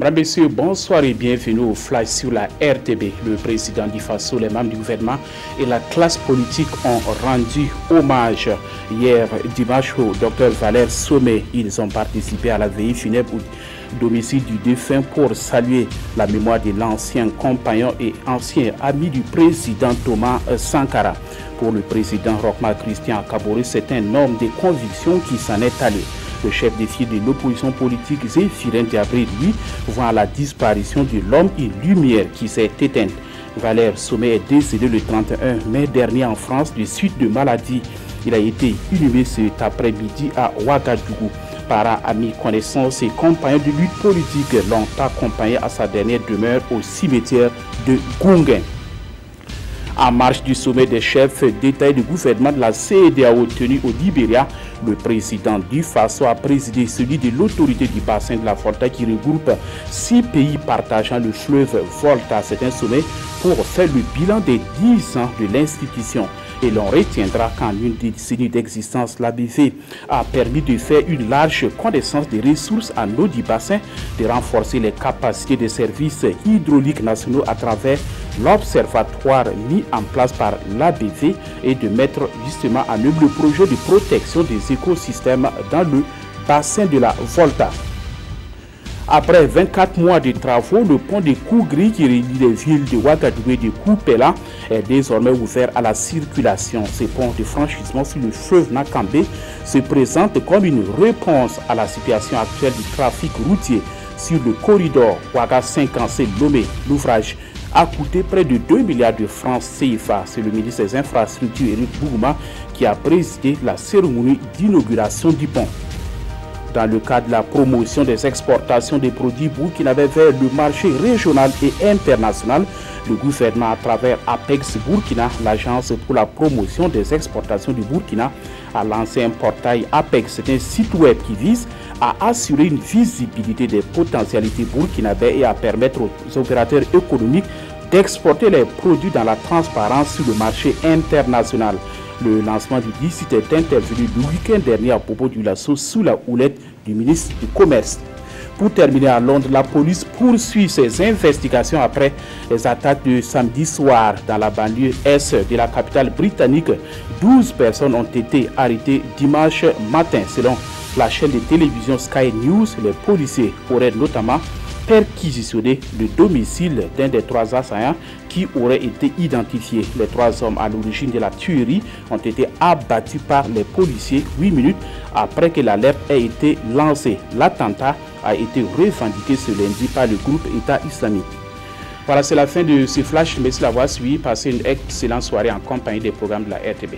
Mesdames, Messieurs, bonsoir et bienvenue au Flash sur la RTB. Le président du Faso, les membres du gouvernement et la classe politique ont rendu hommage hier dimanche au Dr Valère Somé. Ils ont participé à la veillée funèbre au domicile du défunt pour saluer la mémoire de l'ancien compagnon et ancien ami du président Thomas Sankara. Pour le président Rochma Christian Kaboré, c'est un homme de conviction qui s'en est allé. Le chef de file de l'opposition politique, Zéphirin Diabré, lui, voit la disparition de l'homme et lumière qui s'est éteinte. Valère Somé est décédé le 31 mai dernier en France de suite de maladie. Il a été inhumé cet après-midi à Ouagadougou. Parents, amis, connaissances et compagnons de lutte politique l'ont accompagné à sa dernière demeure au cimetière de Gounguin. En marche du sommet des chefs d'État et de gouvernement de la CEDEAO tenu au Libéria, le président du Faso a présidé celui de l'autorité du bassin de la Volta qui regroupe 6 pays partageant le fleuve Volta. C'est un sommet pour faire le bilan des 10 ans de l'institution. Et l'on retiendra qu'en une décennie d'existence, l'ABV a permis de faire une large connaissance des ressources en eau du bassin, de renforcer les capacités des services hydrauliques nationaux à travers l'observatoire mis en place par l'ABV et de mettre justement en œuvre le projet de protection des écosystèmes dans le bassin de la Volta. Après 24 mois de travaux, le pont de Kougri qui relie les villes de Ouagadougou et de Koupela est désormais ouvert à la circulation. Ce pont de franchissement sur le fleuve Nakambé se présente comme une réponse à la situation actuelle du trafic routier sur le corridor Ouaga-Cinquancé-Lomé. L'ouvrage a coûté près de 2 milliards de francs CFA. C'est le ministre des Infrastructures, Éric Bougouma, qui a présidé la cérémonie d'inauguration du pont. Dans le cadre de la promotion des exportations des produits burkinabés vers le marché régional et international, le gouvernement, à travers Apex Burkina, l'agence pour la promotion des exportations du Burkina, a lancé un portail Apex. C'est un site web qui vise à assurer une visibilité des potentialités burkinabées et à permettre aux opérateurs économiques d'exporter les produits dans la transparence sur le marché international. Le lancement du site est intervenu le week-end dernier à propos du lasso sous la houlette du ministre du Commerce. Pour terminer à Londres, la police poursuit ses investigations après les attaques de samedi soir dans la banlieue est de la capitale britannique. 12 personnes ont été arrêtées dimanche matin. Selon la chaîne de télévision Sky News, les policiers auraient notamment perquisitionné le domicile d'un des 3 assaillants qui auraient été identifiés. Les 3 hommes à l'origine de la tuerie ont été abattus par les policiers 8 minutes après que l'alerte ait été lancée. L'attentat a été revendiqué ce lundi par le groupe État islamique. Voilà, c'est la fin de ce flash. Merci d'avoir suivi. Passez une excellente soirée en compagnie des programmes de la RTB.